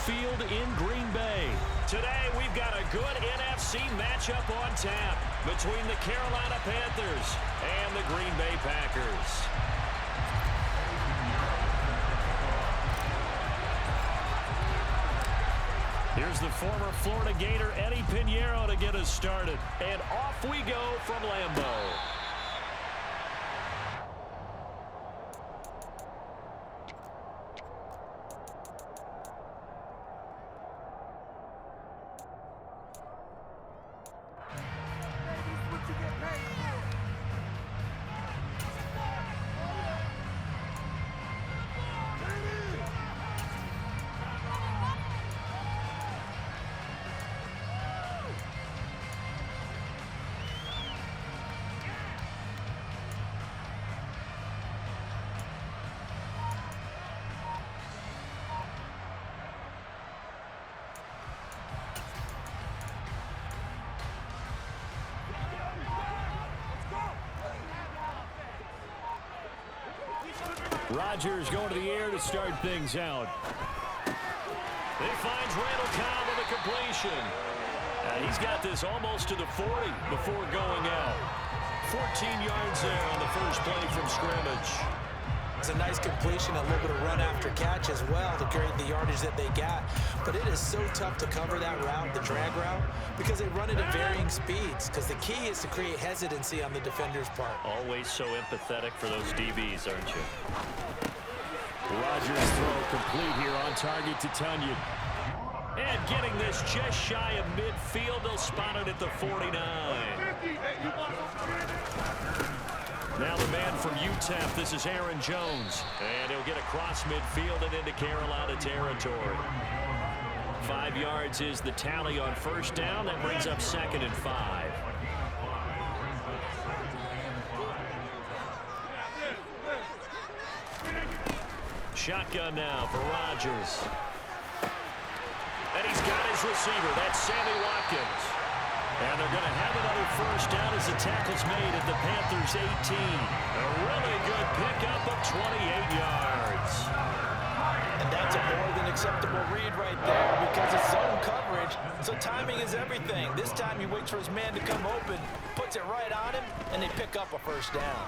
Field in Green Bay. Today, we've got a good NFC matchup on tap between the Carolina Panthers and the Green Bay Packers. Here's the former Florida Gator Eddie Pinheiro to get us started. And off we go from Lambeau. Rodgers going to the air to start things out. It finds Randall Cobb with a completion. He's got this almost to the 40 before going out. 14 yards there on the first play from scrimmage. It's a nice completion, a little bit of run after catch as well to create the yardage that they got. But it is so tough to cover that route, the drag route, because they run it at varying speeds. Because the key is to create hesitancy on the defender's part. Always so empathetic for those DBs, aren't you? Rodgers throw complete here on target to Tunyon. And getting this just shy of midfield, they'll spot it at the 49. Now the man from UTEP, this is Aaron Jones. And he'll get across midfield and into Carolina territory. 5 yards is the tally on first down. That brings up 2nd and 5. Shotgun now for Rodgers. And he's got his receiver. That's Sammy Watkins. And they're going to have another first down as the tackle's made at the Panthers' 18. A really good pickup of 28 yards. And that's a more than acceptable read right there because it's zone coverage, so timing is everything. This time he waits for his man to come open, puts it right on him, and they pick up a first down.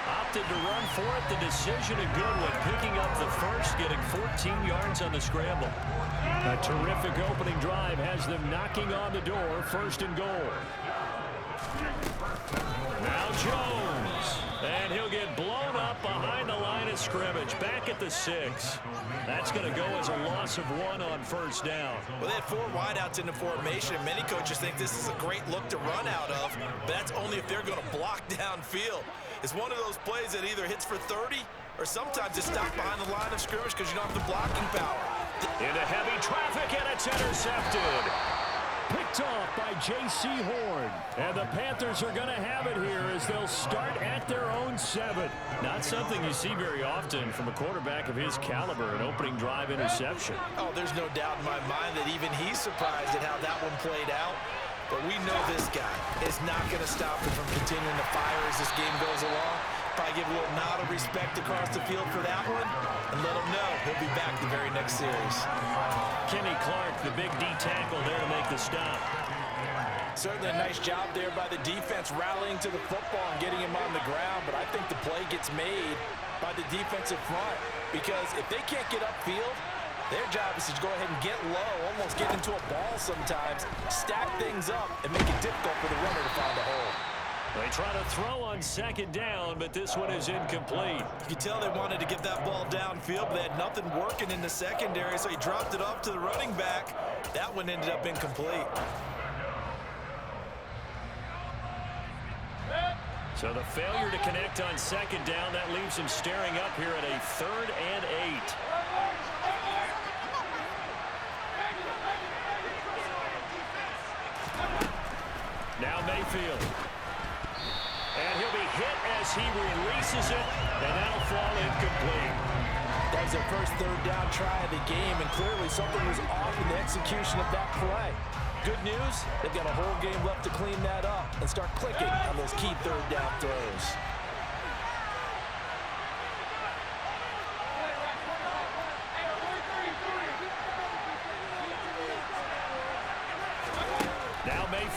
Opted to run for it. The decision a good one. Picking up the first, getting 14 yards on the scramble. A terrific opening drive has them knocking on the door. 1st and goal. Now Jones. And he'll get blown up behind the line of scrimmage. Back at the 6. That's going to go as a loss of 1 on first down. Well, they had 4 wideouts in the formation. Many coaches think this is a great look to run out of, but that's only if they're going to block downfield. It's one of those plays that either hits for 30 or sometimes it's stopped behind the line of scrimmage because you don't have the blocking power. Into heavy traffic, and it's intercepted. Picked off by J.C. Horn. And the Panthers are going to have it here as they'll start at their own 7. Not something you see very often from a quarterback of his caliber, an opening drive interception. Oh, there's no doubt in my mind that even he's surprised at how that one played out. But we know this guy is not going to stop him from continuing to fire as this game goes along. Probably give a little nod of respect across the field for that one and let him know he'll be back the very next series. Kenny Clark, the big D tackle there to make the stop. Certainly a nice job there by the defense rallying to the football and getting him on the ground. But I think the play gets made by the defensive front because if they can't get upfield, their job is to go ahead and get low, almost get into a ball sometimes, stack things up, and make it difficult for the runner to find a hole. They try to throw on 2nd down, but this one is incomplete. You can tell they wanted to get that ball downfield, but they had nothing working in the secondary, so he dropped it off to the running back. That one ended up incomplete. So the failure to connect on 2nd down, that leaves him staring up here at a 3rd and 8. Now Mayfield. And he'll be hit as he releases it, and that'll fall incomplete. That was their first 3rd down try of the game, and clearly something was off in the execution of that play. Good news, they've got a whole game left to clean that up and start clicking on those key 3rd down throws.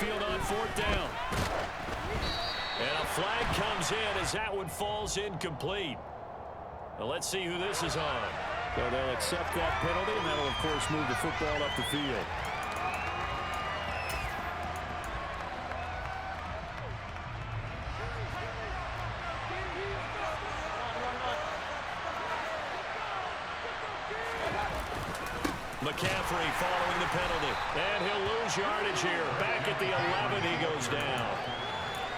Mayfield on 4th down. And a flag comes in as that one falls incomplete. Now let's see who this is on. So they'll accept that penalty, and that'll, of course, move the football up the field. McCaffrey following the penalty. And he'll lose yardage here. Back at the 11, he goes down.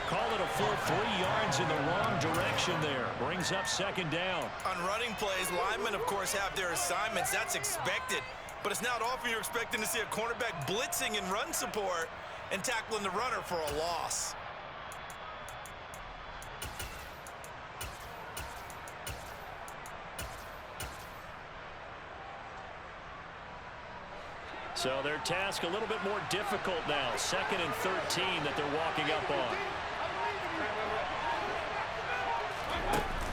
Call it a full 3 yards in the wrong direction there. Brings up 2nd down. On running plays, linemen, of course, have their assignments. That's expected. But it's not often you're expecting to see a cornerback blitzing in run support and tackling the runner for a loss. So their task a little bit more difficult now. 2nd and 13 that they're walking up on.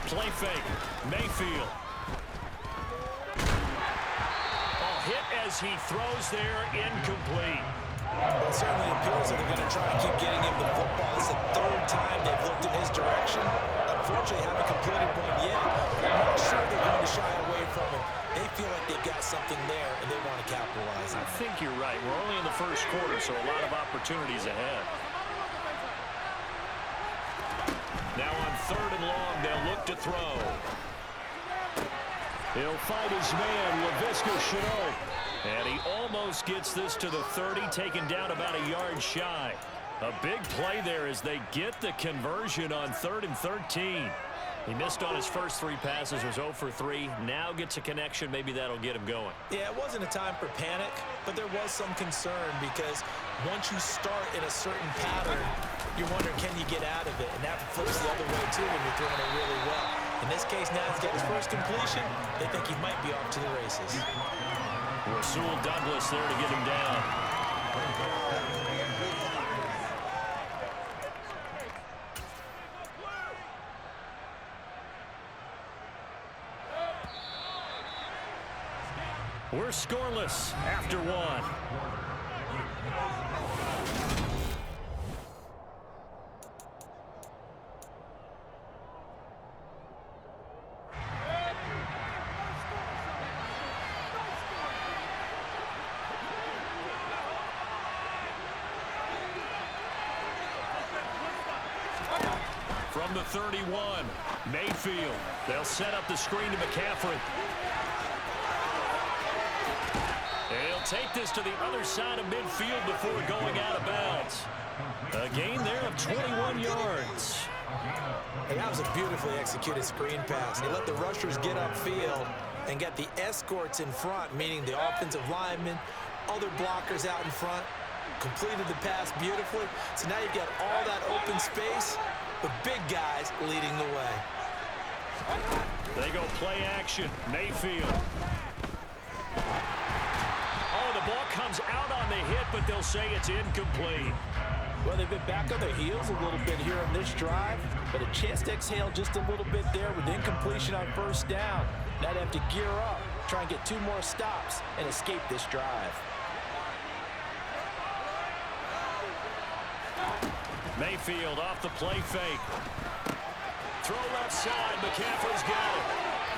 Play fake. Mayfield. Hit as he throws there, incomplete. It certainly appears that they're going to try and keep getting him the football. It's the 3rd time they've looked in his direction. Unfortunately, haven't completed one yet. I'm not sure they're going to shy away from him. They feel like they've got something there, and they want to capitalize on it. I think you're right. We're only in the 1st quarter, so a lot of opportunities ahead. Now on 3rd and long, they'll look to throw. He'll fight his man, Laviska Shenault. And he almost gets this to the 30, taken down about a yard shy. A big play there as they get the conversion on 3rd and 13. He missed on his first 3 passes, was 0 for 3. Now gets a connection. Maybe that'll get him going. Yeah, it wasn't a time for panic, but there was some concern because once you start in a certain pattern, you're wondering, can you get out of it? And that flips the other way, too, when you're throwing it really well. In this case, now he's got his first completion. They think he might be off to the races. Rasul Douglas there to get him down. We're scoreless after 1. From the 31, Mayfield. They'll set up the screen to McCaffrey. He'll take this to the other side of midfield before going out of bounds. A gain there of 21 yards. And that was a beautifully executed screen pass. He let the rushers get upfield and got the escorts in front, meaning the offensive linemen, other blockers out in front, completed the pass beautifully. So now you've got all that open space with big guys leading the way. They go play action. Mayfield. Oh, the ball comes out on the hit, but they'll say it's incomplete. Well, they've been back on their heels a little bit here on this drive, but a chance to exhale just a little bit there with incompletion on first down. Now they have to gear up, try and get 2 more stops, and escape this drive. Mayfield off the play fake. Throw left side. McCaffrey's got it.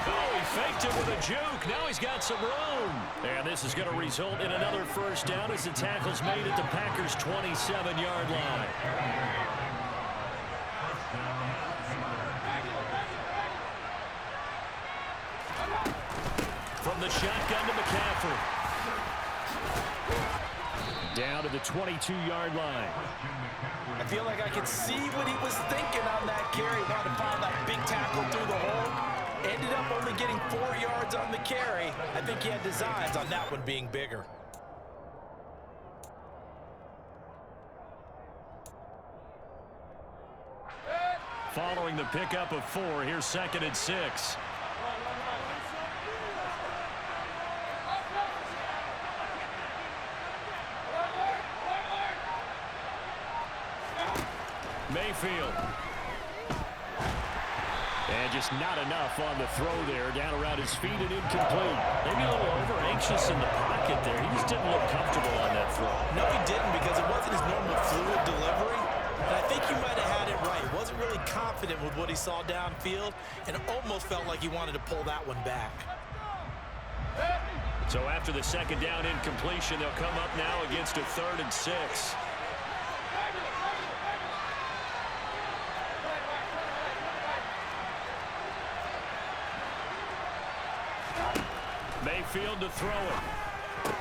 Oh, he faked it with a juke. Now he's got some room. And this is going to result in another first down as the tackle's made at the Packers' 27-yard line. From the shotgun to McCaffrey. Down to the 22-yard line. I feel like I could see what he was thinking on that carry. Wanted to find that big tackle through the hole. Ended up only getting 4 yards on the carry. I think he had designs on that one being bigger. Following the pickup of 4, here's 2nd and 6. Mayfield. And just not enough on the throw there. Down around his feet and incomplete. Maybe a little over-anxious in the pocket there. He just didn't look comfortable on that throw. No, he didn't, because it wasn't his normal fluid delivery. And I think you might have had it right. He wasn't really confident with what he saw downfield and almost felt like he wanted to pull that one back. So after the second down incompletion, they'll come up now against a 3rd and 6. Mayfield to throw it.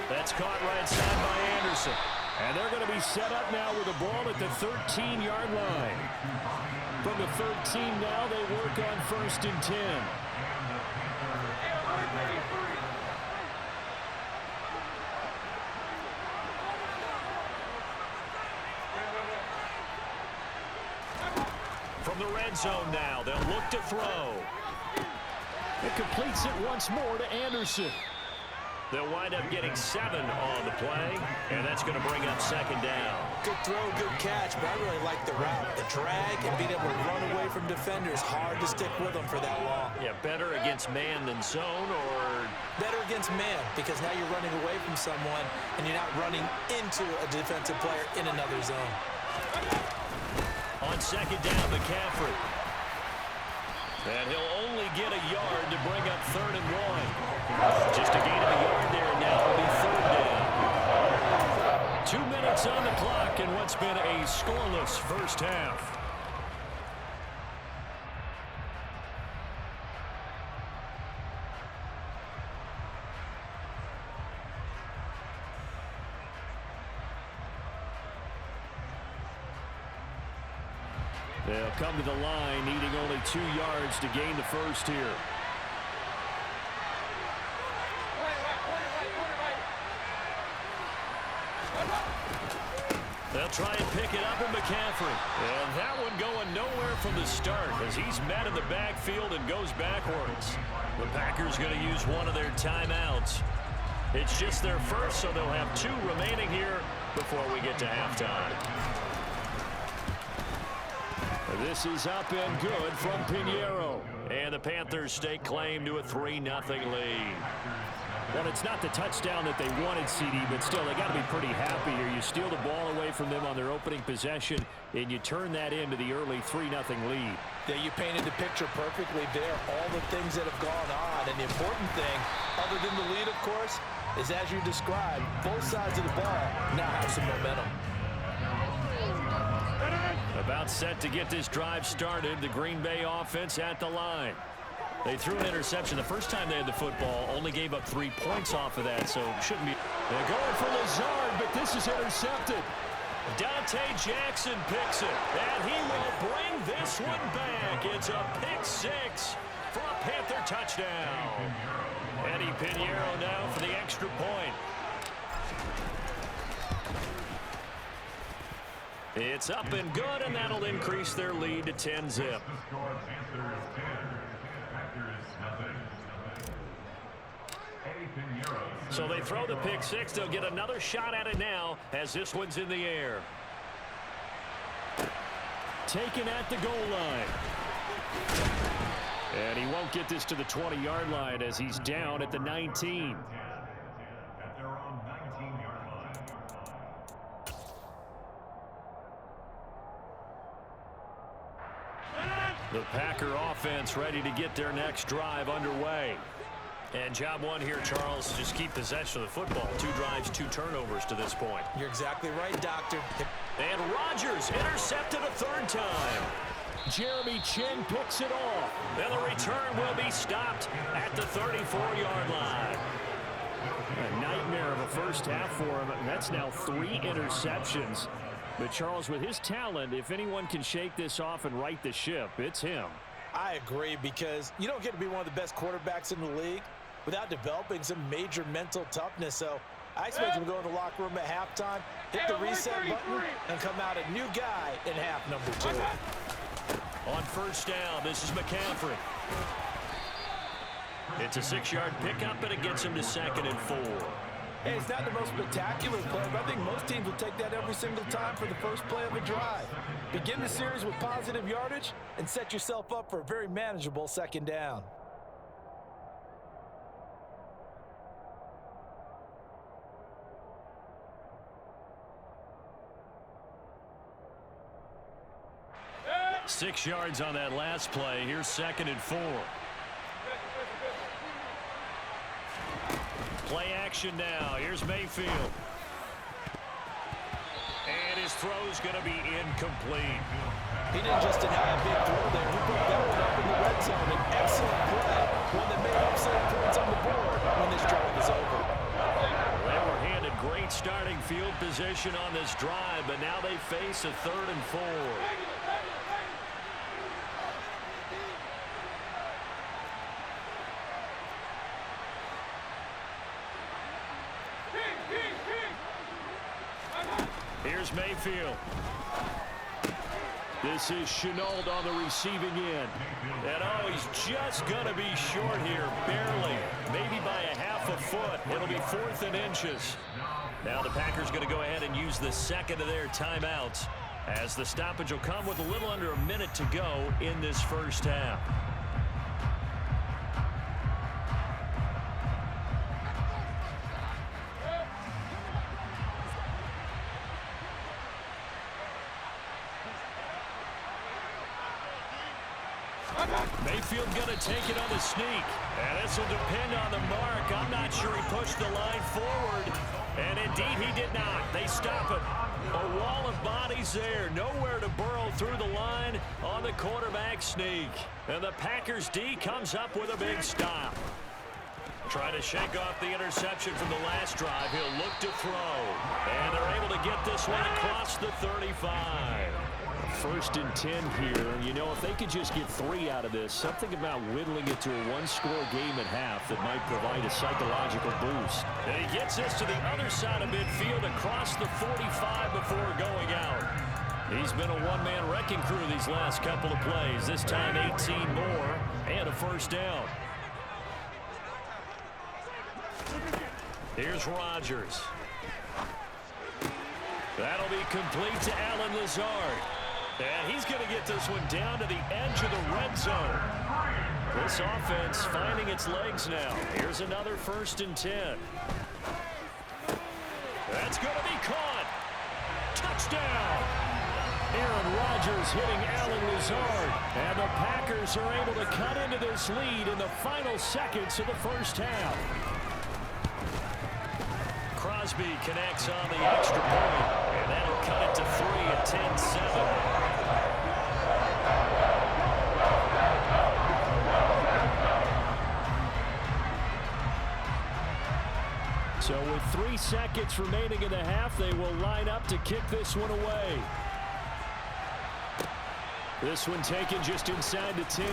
That's caught right side by Anderson. And they're going to be set up now with the ball at the 13-yard line. From the 13 now, they work on 1st and 10. From the red zone now, they'll look to throw. It completes it once more to Anderson. They'll wind up getting 7 on the play, and that's going to bring up 2nd down. Good throw, good catch, but I really like the route. The drag and being able to run away from defenders, hard to stick with them for that long. Yeah, better against man than zone, or? Better against man, because now you're running away from someone, and you're not running into a defensive player in another zone. On 2nd down, McCaffrey. And he'll only get a yard to bring up 3rd and 1. Just a gain of a yard there, and now it'll be 3rd down. 2 minutes on the clock in what's been a scoreless first half. They'll come to the line, needing only 2 yards to gain the first here. They'll try and pick it up with McCaffrey. And that one going nowhere from the start as he's met in the backfield and goes backwards. The Packers going to use one of their timeouts. It's just their first, so they'll have 2 remaining here before we get to halftime. This is up and good from Pinheiro. And the Panthers stake claim to a 3-0 lead. Well, it's not the touchdown that they wanted, CD, but still, they got to be pretty happy here. You steal the ball away from them on their opening possession, and you turn that into the early 3-0 lead. Yeah, you painted the picture perfectly there. All the things that have gone on, and the important thing, other than the lead, of course, is as you described, both sides of the ball now have some momentum. About set to get this drive started, the Green Bay offense at the line. They threw an interception the first time they had the football, only gave up 3 points off of that, so shouldn't be. They're going for Lazard, but this is intercepted. Dante Jackson picks it, and he will bring this one back. It's a pick 6 for a Panther touchdown. Eddie Pinheiro now for the extra point. It's up and good, and that'll increase their lead to 10-zip. So they throw the pick 6. They'll get another shot at it now as this one's in the air. Taken at the goal line. And he won't get this to the 20-yard line as he's down at the 19. The Packer offense ready to get their next drive underway. And job one here, Charles, just keep possession of the football. 2 drives, 2 turnovers to this point. You're exactly right, Doctor. And Rodgers intercepted a 3rd time. Jeremy Chin picks it off. And the return will be stopped at the 34-yard line. A nightmare of a first half for him. That's now 3 interceptions. But Charles, with his talent, if anyone can shake this off and right the ship, it's him. I agree, because you don't get to be one of the best quarterbacks in the league without developing some major mental toughness. So I expect him to go in the locker room at halftime, hit the reset button, and come out a new guy in half number 2. On 1st down, this is McCaffrey. It's a 6-yard pickup, and it gets him to 2nd and 4. Hey, it's not the most spectacular play, but I think most teams will take that every single time for the first play of a drive. Begin the series with positive yardage and set yourself up for a very manageable second down. Six yards on that last play. Here's 2nd and 4. Play action now. Here's Mayfield. And his throw's going to be incomplete. He didn't just deny a big throw there. He put that one up in the red zone. An excellent play. One that made excellent points on the board when this drive is over. They were handed great starting field position on this drive, but now they face a 3rd and 4. Here's Mayfield. This is Chenault on the receiving end. And oh, he's just going to be short here, barely. Maybe by a half a foot. It'll be 4th and inches. Now the Packers going to go ahead and use the second of their timeouts, as the stoppage will come with a little under a minute to go in this first half. Mayfield going to take it on the sneak. And this will depend on the mark. I'm not sure he pushed the line forward. And indeed he did not. They stop it. A wall of bodies there. Nowhere to burrow through the line on the quarterback sneak. And the Packers D comes up with a big stop. Trying to shake off the interception from the last drive. He'll look to throw. And they're able to get this one across the 35. 1st and 10 here. You know, if they could just get 3 out of this, something about whittling it to a one-score game at half that might provide a psychological boost. And he gets this to the other side of midfield across the 45 before going out. He's been a one-man wrecking crew these last couple of plays. This time 18 more and a first down. Here's Rodgers. That'll be complete to Allen Lazard. And he's going to get this one down to the edge of the red zone. This offense finding its legs now. Here's another 1st and 10. That's going to be caught. Touchdown. Aaron Rodgers hitting Allen Lazard. And the Packers are able to cut into this lead in the final seconds of the first half. Crosby connects on the extra point. And that'll cut it to 3 at 10-7. So with 3 seconds remaining in the half, they will line up to kick this one away. This one taken just inside the 10.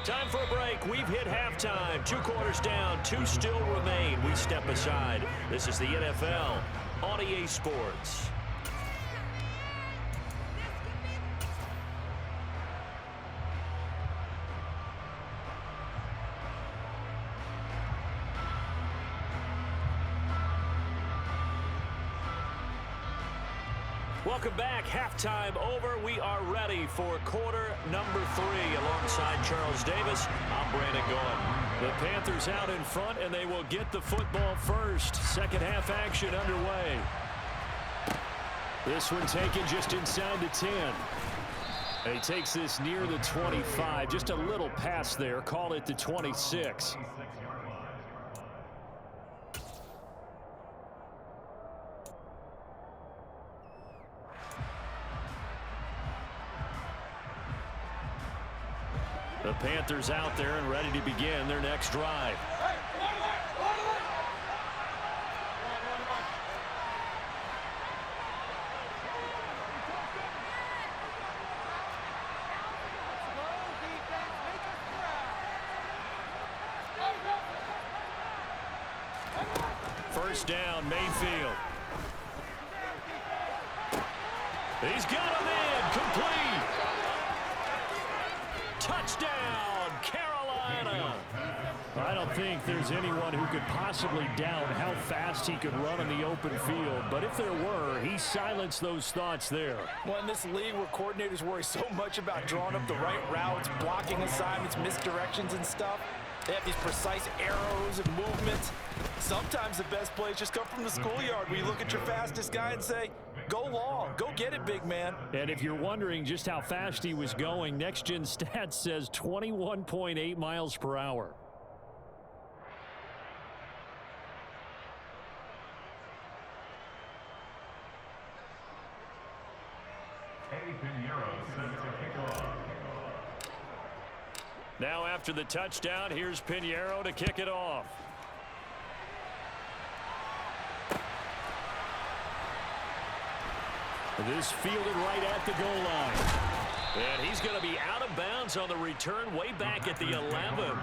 Time for a break. We've hit halftime. 2 quarters down. 2 still remain. We step aside. This is the NFL on EA Sports. Welcome back. Halftime over. We are ready for quarter number 3. Alongside Charles Davis, I'm Brandon Gaudin. The Panthers out in front, and they will get the football first. Second half action underway. This one taken just inside the 10. And he takes this near the 25. Just a little pass there. Call it the 26. The Panthers out there and ready to begin their next drive. First down, Mayfield. He's got him in, complete. Touchdown, Carolina. Carolina. I don't think there's anyone who could possibly doubt how fast he could run in the open field. But if there were, he silenced those thoughts there. Well, in this league where coordinators worry so much about drawing up the right routes, blocking assignments, misdirections and stuff, they have these precise arrows and movements. Sometimes the best plays just come from the schoolyard where you look at your fastest guy and say, go long, go get it, big man. And if you're wondering just how fast he was going, Next Gen Stats says 21.8 miles per hour. Now after the touchdown, here's Pinheiro to kick it off. This fielded right at the goal line. And he's going to be out of bounds on the return way back at the 11.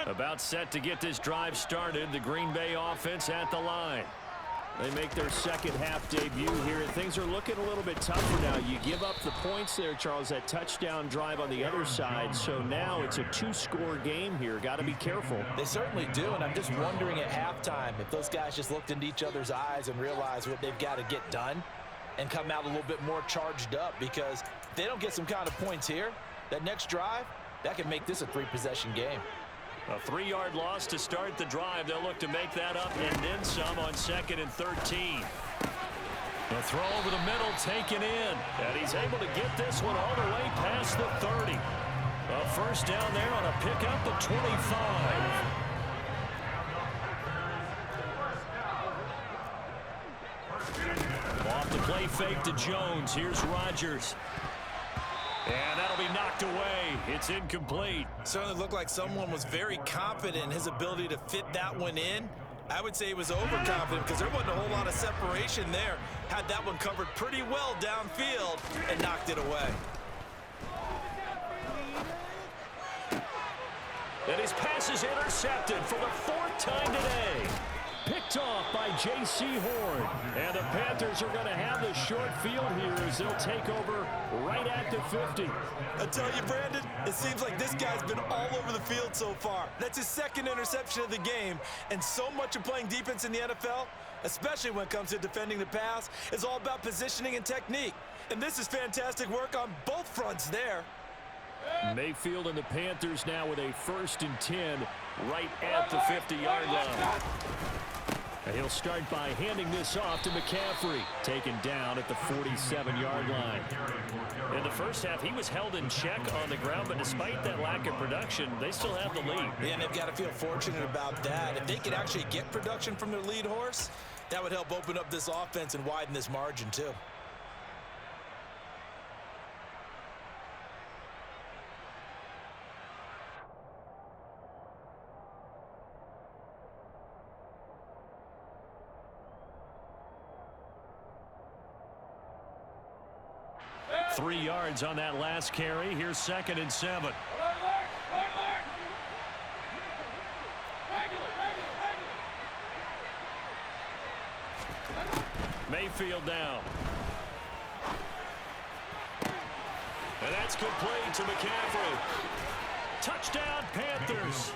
About set to get this drive started, the Green Bay offense at the line. They make their second half debut here. Things are looking a little bit tougher now. You give up the points there, Charles, that touchdown drive on the other side. So now it's a two-score game here. Got to be careful. They certainly do, and I'm just wondering at halftime if those guys just looked into each other's eyes and realized what they've got to get done and come out a little bit more charged up, because if they don't get some kind of points here, that next drive, that can make this a three-possession game. A 3-yard loss to start the drive. They'll look to make that up and then some on 2nd and 13. The throw over the middle taken in. And he's able to get this one all the way past the 30. A first down there on a pickup at 25. Off the play fake to Jones. Here's Rodgers. And that'll be knocked away. It's incomplete. Certainly looked like someone was very confident in his ability to fit that one in. I would say he was overconfident because there wasn't a whole lot of separation there. Had that one covered pretty well downfield and knocked it away. And his pass is intercepted for the 4th time today. Picked off by J.C. Horn. And the Panthers are going to have the short field here as they'll take over right at the 50. I tell you, Brandon, it seems like this guy's been all over the field so far. That's his 2nd interception of the game. And so much of playing defense in the NFL, especially when it comes to defending the pass, is all about positioning and technique. And this is fantastic work on both fronts there. Mayfield and the Panthers now with a 1st and 10 right at the 50-yard line. And he'll start by handing this off to McCaffrey, taken down at the 47-yard line. In the first half, he was held in check on the ground, but despite that lack of production, they still have the lead. Yeah, and they've got to feel fortunate about that. If they could actually get production from their lead horse, that would help open up this offense and widen this margin too. Three yards on that last carry. Here's 2nd and 7. Mayfield down. And that's complete to McCaffrey. Touchdown, Panthers.